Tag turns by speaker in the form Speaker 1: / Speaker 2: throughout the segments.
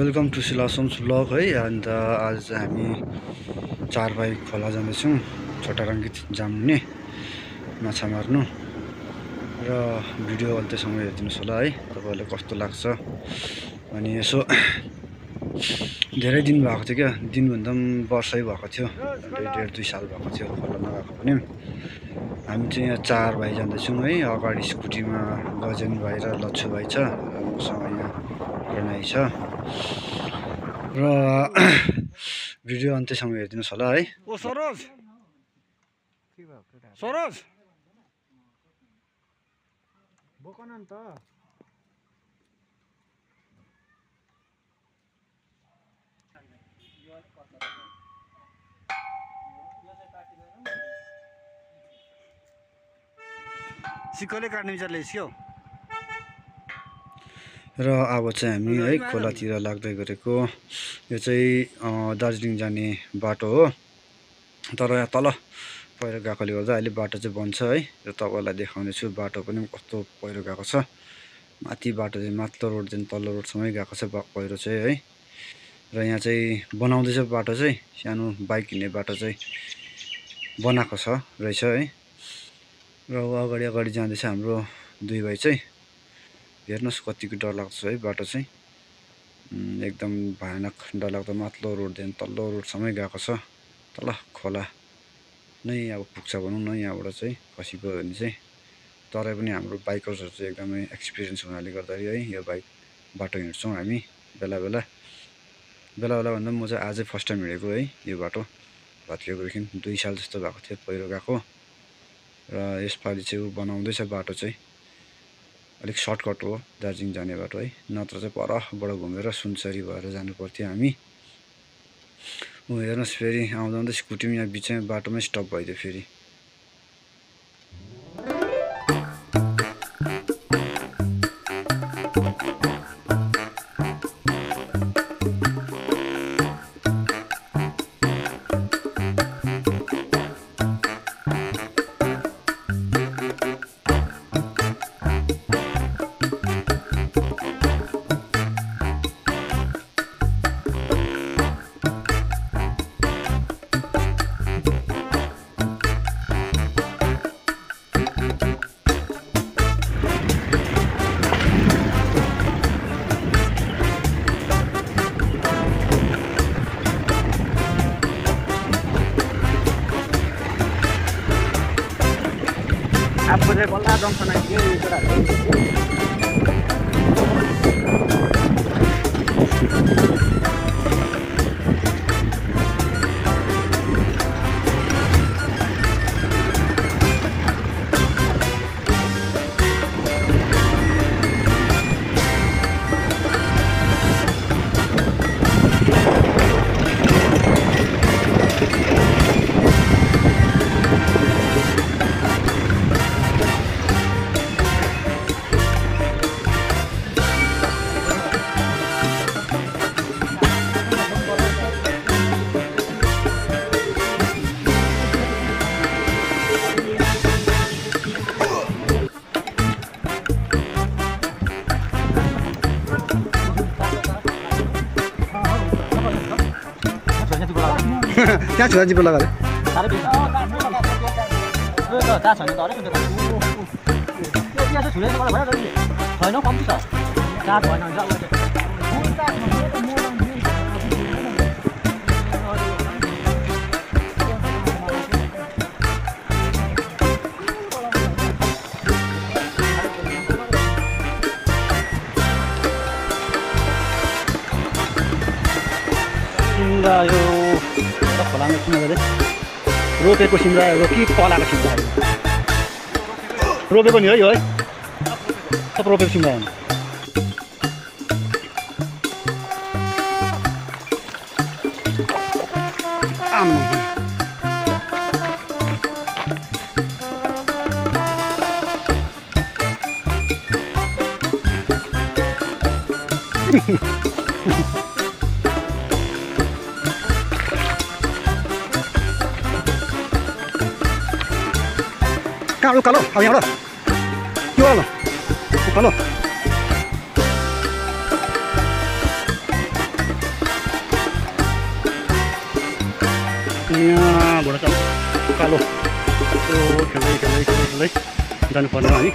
Speaker 1: Welcome to सिलासम्स blog है। अन्त आज चाहिँ हामी 4 भाइ खोला जाँदैछौँ छोटा रङ्गित जामुने माछा मार्नु र भिडियो अन्त्यसम्म हेरिदिनुहोस् होला है, तपाईँहरूलाई कस्तो लाग्छ। अनि यसो धेरै दिन भएको थियो क्या, दिनभन्दा पनि वर्षै भएको थियो, 1.5-2 साल भएको थियो खोला नगएको पनि। हामी चाहिँ यहाँ 4 भाइ जाँदैछौँ है। अगाडि स्कुटीमा गजेन भाइ र लच्छु भाइ छ, मसँग यहाँ प्रणय छ र भिडियो अन्त्यसम्म हेरिदिनुहोस् होला है।
Speaker 2: ओ सरोज सरोज बोकन नि त। सिक्कले काट्ने विचार ल्याइस्क्यो।
Speaker 1: र अब चाहिँ हामी है खोलातिर लाग्दै गरेको। यो चाहिँ दार्जिलिङ जाने बाटो हो, तर यहाँ तल पहिरो गएकोले गर्दा अहिले बाटो चाहिँ बन्छ है। र तपाईँलाई देखाउने छु बाटो पनि कस्तो पहिरो गएको छ। माथि बाटो चाहिँ माथिल्लो रोडदेखि तल्लो रोडसम्मै गएको छ पहिरो चाहिँ है। र यहाँ चाहिँ बनाउँदैछ बाटो चाहिँ, सानो बाइक हिँड्ने बाटो चाहिँ बनाएको छ रहेछ है। र अगाडि अगाडि जाँदैछ हाम्रो 2 भाइ चाहिँ। हेर्नुहोस् कतिको डरलाग्दो छ है बाटो चाहिँ, एकदम भयानक डरलाग्दो। माथिल्लो रोडदेखि तल्लो रोडसम्मै गएको छ। तल खोला नै अब पुग्छ भनौँ न यहाँबाट चाहिँ खसी गयो भने चाहिँ। तरै पनि हाम्रो बाइकर्सहरू चाहिँ एकदमै एक्सपिरियन्स हुनाले गर्दाखेरि है यो बाटो हिँड्छौँ हामी बेला बेला भन्दा म चाहिँ आजै फर्स्ट टाइम हिँडेको है यो बाटो। भत्किएकोदेखि 2 साल जस्तो भएको थियो पहिरो गएको। र यसपालि चाहिँ ऊ बनाउँदैछ बाटो चाहिँ, अलिक सर्टकट हो दार्जिलिङ जाने बाटो है, नत्र चाहिँ परबाट घुमेर सुनसरी भएर जानु पर्थ्यो हामी। हेर्नुहोस् फेरि आउँदा स्कुटी पनि यहाँ बिचमै बाटोमै स्टप भइदियो फेरि।
Speaker 2: आपको चाहिँ बल्ल जङ्सन आइदियो यो कुराहरू।
Speaker 1: त्यहाँ छोरा जिपो लगाएर
Speaker 2: यो खोलामा किन गरे रोपेको सिमरा हो कि पलाएको सिमरा रोपेको नि है यो है, सब रोपेको सिमरा हो।
Speaker 1: कहाँ उकालो अब यहाँबाट के होला उकालो
Speaker 2: यहाँबाट चाहिँ उकालो खेल्दै खेल्दै खेल्दै खेल्दै जानुपर्ने है।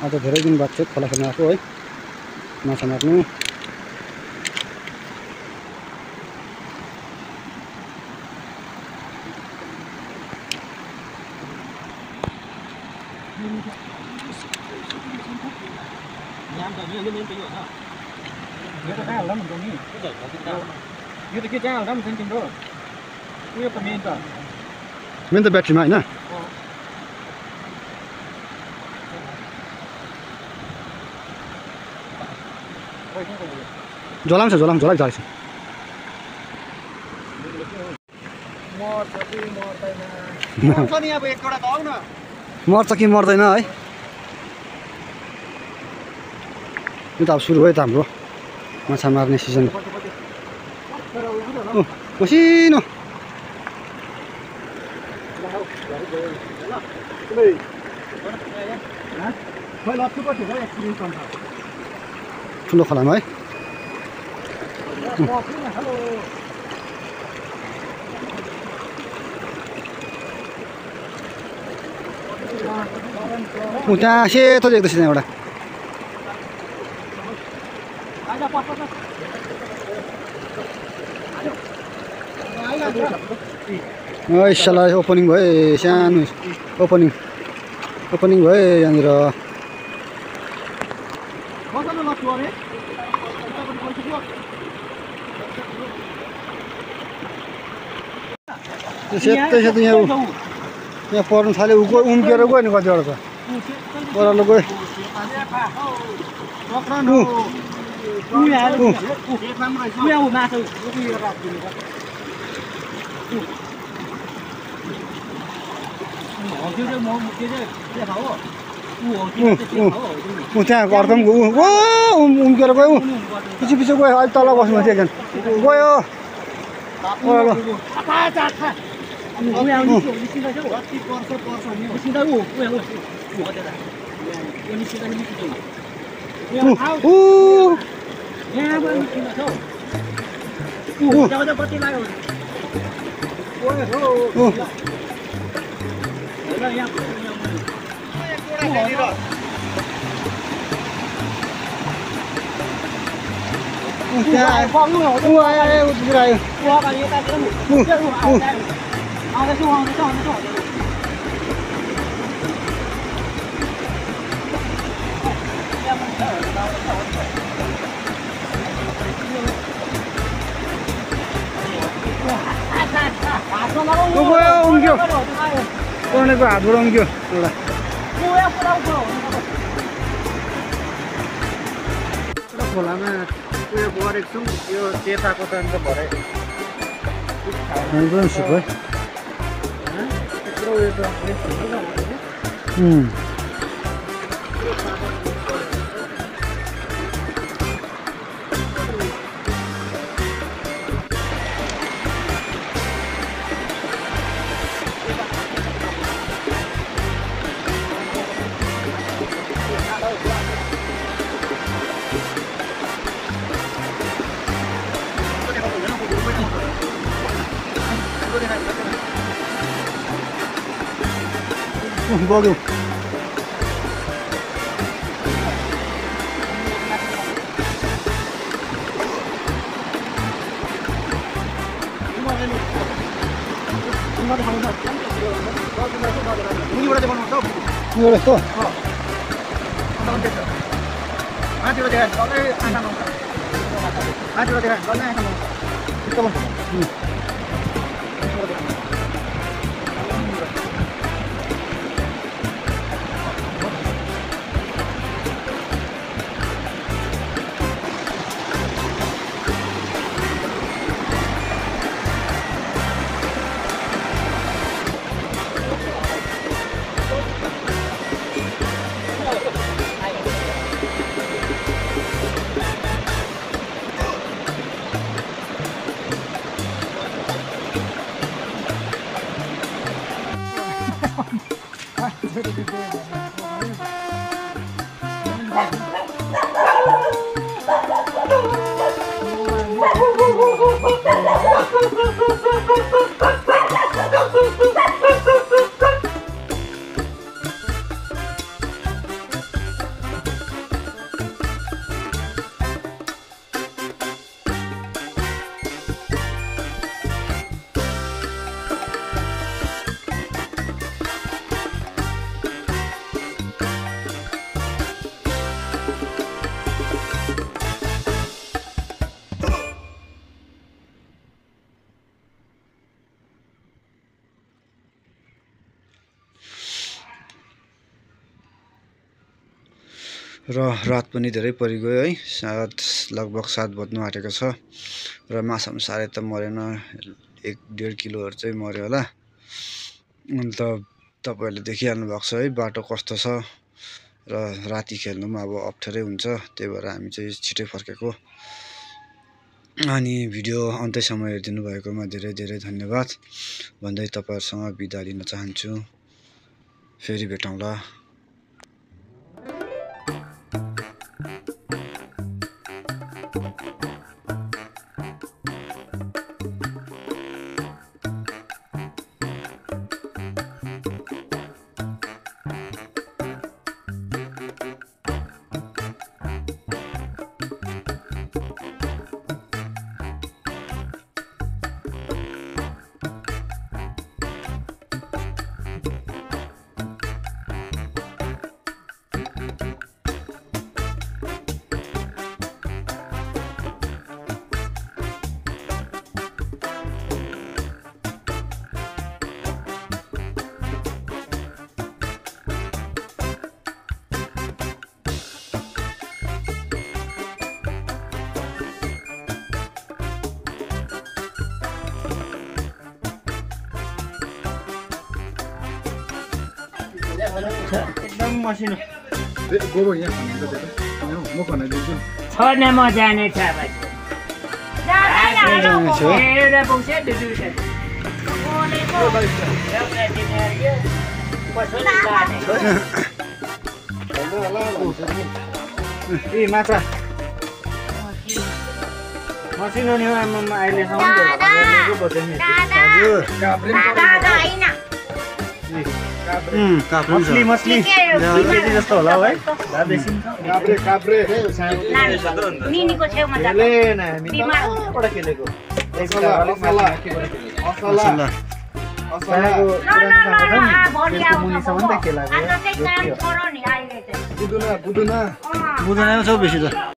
Speaker 2: आज धेरै दिन बाद चाहिँ खोला खेल्न आएको है, माछा मार्नु। मेन त ब्याट्रीमा होइन, झोलाङ छ, झोलाङ झोलाइ झरेको छ। मर्छ कि मर्दैन है, यो त अब सुरु भयो त हाम्रो माछा मार्ने सिजन। मसिनो ठुलो खोलामा है। त्यहाँ सेतो देख्दैछ त्यहाँ एउटा। सल्लाह ओपनिङ भयो, सानो ओपनिङ भयो यहाँनिर। सेतै सेतो यहाँ पर्नु थाल्यो, उम्केर गयो नि कतिवटा त ओह्रालो गयो। त्यहाँ अर्को उम्केर गयो, पछि पछि गयो, अहिले तल बस्नु थियो एकजना गयो ओह्रालो। उम्क्यो पर्नेको हातबाट उम्क्यो एउटा। खोलामा उयो गरेको छौँ, यो चेताको त अन्त भरे बग्यो।
Speaker 1: र रात पनि धेरै परिगयो है, लगभग 7 बज्नु आँटेको छ र माछा पनि साह्रै त मरेन, 1-1.5 किलोहरू चाहिँ मऱ्यो होला। अन्त तपाईँहरूले देखिहाल्नु भएको छ है बाटो कस्तो छ र राति खेल्नु पनि अब अप्ठ्यारै हुन्छ, त्यही भएर हामी चाहिँ छिटै फर्केको। अनि भिडियो अन्त्यसम्म हेरिदिनु भएकोमा धेरै धेरै धन्यवाद भन्दै तपाईँहरूसँग बिदा लिन चाहन्छु। फेरि भेटौँला।
Speaker 2: एकदम मसिनो
Speaker 1: गोबर यहाँ खनाउँछ म खनाइदिन्छु।
Speaker 3: छोड्न म जाने छ
Speaker 2: ए माछा मसिनो नि अहिलेसम्म मछली मछली केजी जस्तो होला है।
Speaker 3: निनीको छेउमा
Speaker 2: खेलेको मुनिसम्म त खेलाएको
Speaker 3: नि अहिले
Speaker 1: बुझ्दैन छ बेसी त।